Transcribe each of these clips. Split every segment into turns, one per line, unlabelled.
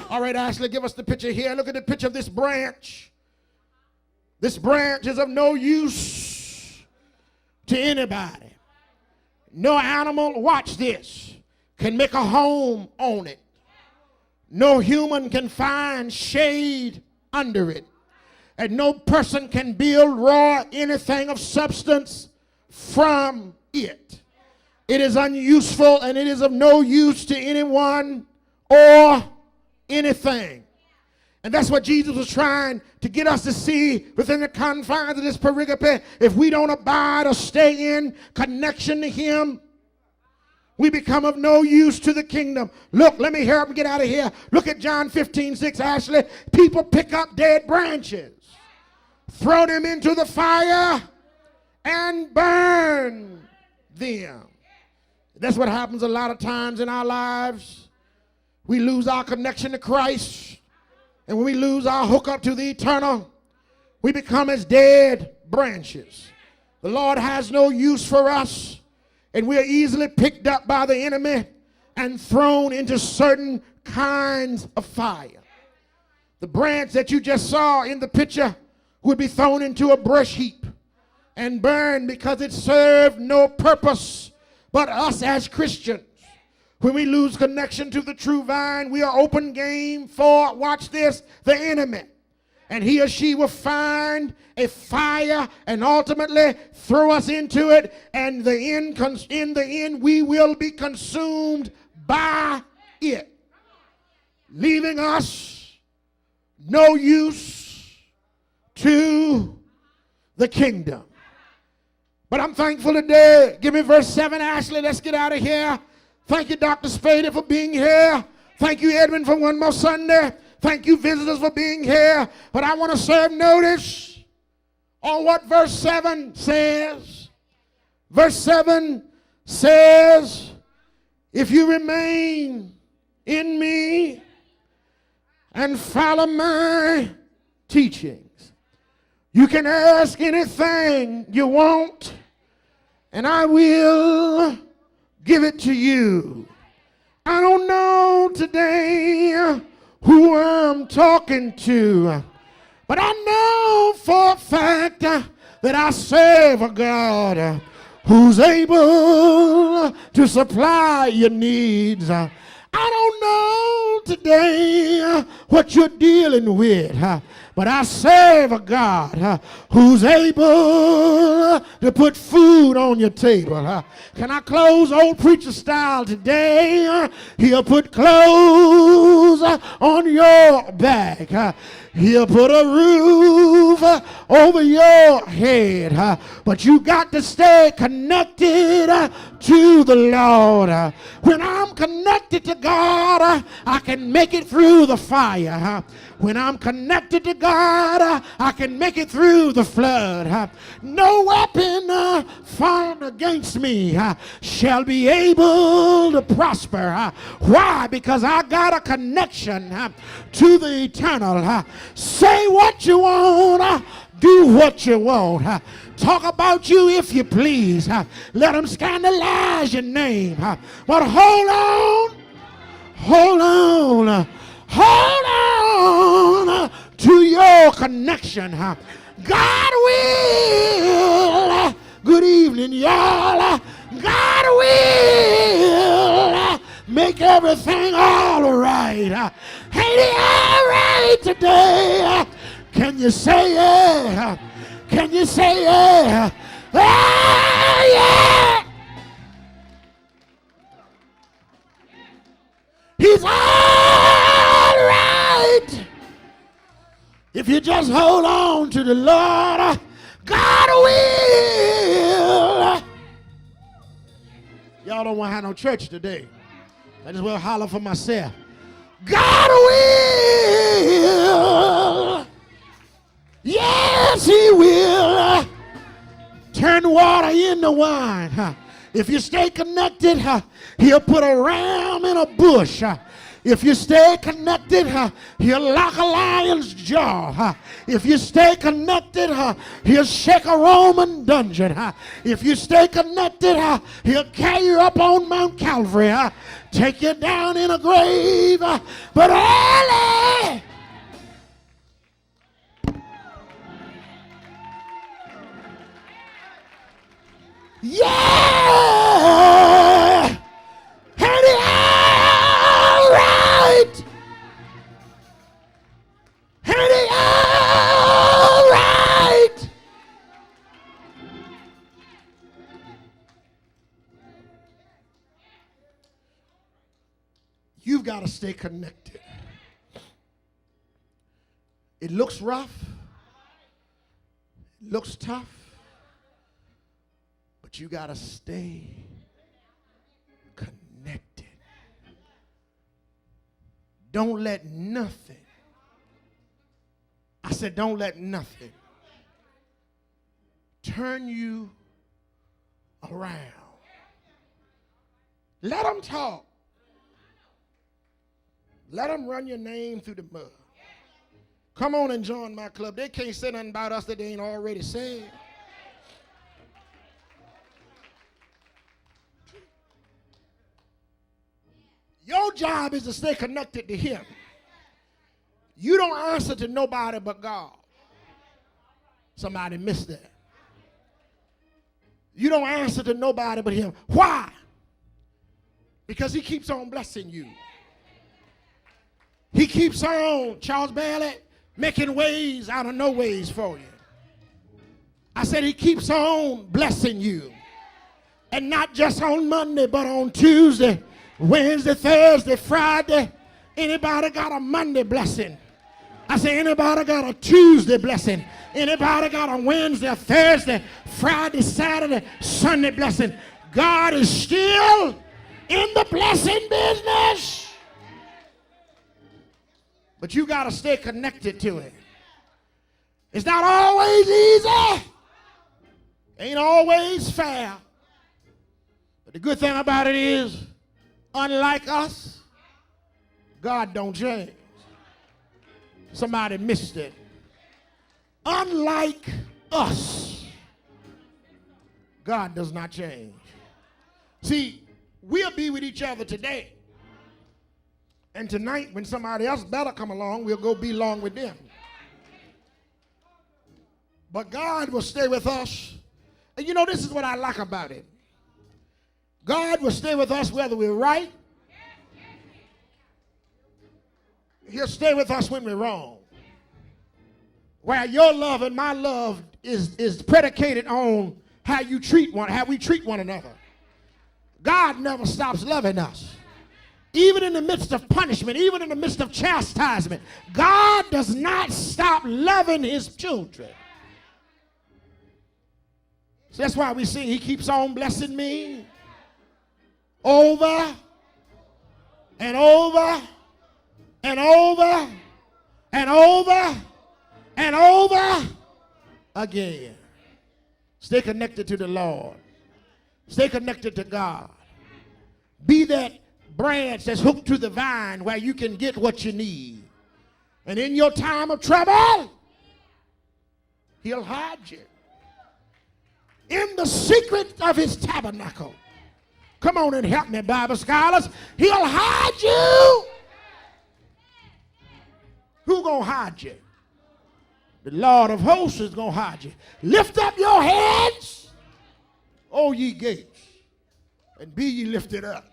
All right, Ashley, give us the picture here. Look at the picture of this branch. This branch is of no use to anybody. No animal, watch this, can make a home on it. No human can find shade under it. And no person can build raw anything of substance from it. It is unuseful and it is of no use to anyone or anything. And that's what Jesus was trying to get us to see within the confines of this pericope. If we don't abide or stay in connection to him, we become of no use to the kingdom. Look, let me hurry up and get out of here. Look at John 15:6, Ashley. People pick up dead branches, throw them into the fire, and burn them. That's what happens a lot of times in our lives. We lose our connection to Christ. And when we lose our hookup to the eternal, we become as dead branches. The Lord has no use for us, and we are easily picked up by the enemy and thrown into certain kinds of fire. The branch that you just saw in the picture would be thrown into a brush heap and burned because it served no purpose but us as Christians. When we lose connection to the true vine, we are open game for, watch this, the enemy. And he or she will find a fire and ultimately throw us into it. And in the end, we will be consumed by it, leaving us no use to the kingdom. But I'm thankful today. Give me verse 7, Ashley. Let's get out of here. Thank you, Dr. Spade, for being here. Thank you, Edwin, for one more Sunday. Thank you, visitors, for being here. But I want to serve notice on what verse 7 says. Verse 7 says, if you remain in me and follow my teachings, you can ask anything you want, and I will give it to you. I don't know today who I'm talking to, but I know for a fact that I serve a God who's able to supply your needs. I don't know today what you're dealing with, but I serve a God who's able to put food on your table. Can I close old preacher style today? He'll put clothes on your back. He'll put a roof over your head. But you got to stay connected to the Lord. When I'm connected to God, I can make it through the fire. When I'm connected to God, I can make it through the flood. No weapon formed against me shall be able to prosper. Why? Because I got a connection to the eternal. Say what you want, do what you want. Talk about you if you please. Let them scandalize your name. But hold on to your connection. God will, good evening, y'all. God will make everything all right. Ain't it all right today? Can you say yeah? Can you say yeah? Ah, yeah! He's all right. If you just hold on to the Lord, God will. Y'all don't want to have no church today. I just will holler for myself. God will. Yes, he will. Turn water into wine. If you stay connected, he'll put a ram in a bush. If you stay connected, he'll lock a lion's jaw. If you stay connected, he'll shake a Roman dungeon. If you stay connected, he'll carry you up on Mount Calvary. take you down in a grave, but early. Yeah! And all right! And all right! You've got to stay connected. It looks rough. It looks tough. But you got to stay connected. Don't let nothing, I said don't let nothing turn you around. Let them talk. Let them run your name through the mud. Come on and join my club. They can't say nothing about us that they ain't already said. Your job is to stay connected to him. You don't answer to nobody but God. Somebody missed that. You don't answer to nobody but him. Why? Because he keeps on blessing you. He keeps on, Charles Bailey, making ways out of no ways for you. I said he keeps on blessing you. And not just on Monday, but on Tuesday, Wednesday, Thursday, Friday. Anybody got a Monday blessing? I say anybody got a Tuesday blessing? Anybody got a Wednesday, Thursday, Friday, Saturday, Sunday blessing? God is still in the blessing business. But you got to stay connected to it. It's not always easy. Ain't always fair. But the good thing about it is, unlike us, God don't change. Somebody missed it. Unlike us, God does not change. See, we'll be with each other today. And tonight, when somebody else better come along, we'll go be along with them. But God will stay with us. And you know, this is what I like about it. God will stay with us whether we're right. He'll stay with us when we're wrong. Where your love and my love is predicated on how we treat one another. God never stops loving us. Even in the midst of punishment, even in the midst of chastisement, God does not stop loving his children. So that's why we sing, he keeps on blessing me over and over and over and over and over again. Stay connected to the Lord. Stay connected to God. Be that branch that's hooked to the vine where you can get what you need. And in your time of trouble, he'll hide you in the secret of his tabernacle. Come on and help me, Bible scholars. He'll hide you. Who gonna hide you? The Lord of hosts is gonna hide you. Lift up your heads, O ye gates, and be ye lifted up,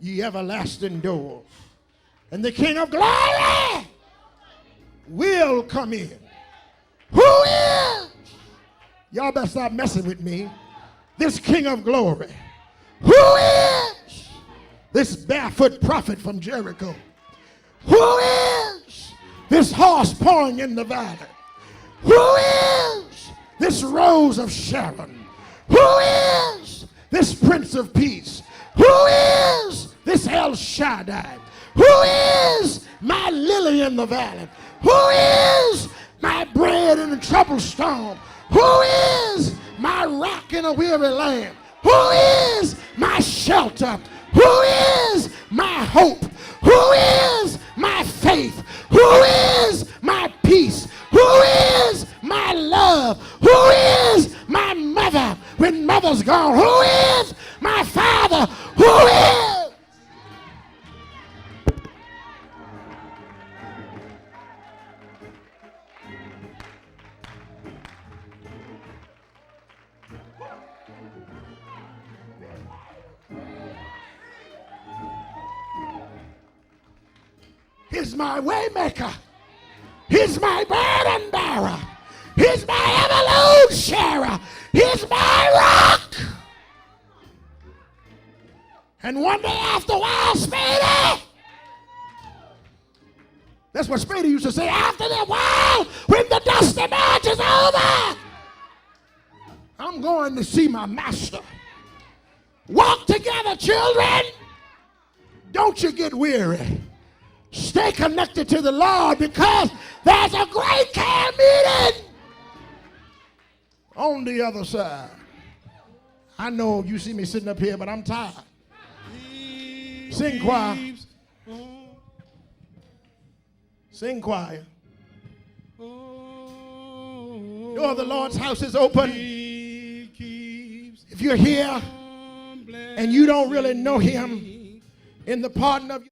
ye everlasting doors, and the King of glory will come in. Who is? Y'all better stop messing with me. This King of glory. Who is this barefoot prophet from Jericho? Who is this horse pouring in the valley? Who is this rose of Sharon? Who is this Prince of Peace? Who is this El Shaddai? Who is my lily in the valley? Who is my bread in a troubled storm? Who is my rock in a weary land? Who is my shelter? Who is my hope? Who is my faith? Who is my peace? Who is my love? Who is my mother when mother's gone? Who is my father? Who is? He's my way maker. He's my burden bearer. He's my ever-load sharer. He's my rock. And one day after a while, Spady, that's what Spady used to say, after that while, when the dusty march is over, I'm going to see my master. Walk together, children. Don't you get weary. Stay connected to the Lord, because there's a great camp meeting on the other side. I know you see me sitting up here, but I'm tired. Sing choir. Sing choir. Door of the Lord's house is open. If you're here and you don't really know him in the pardon of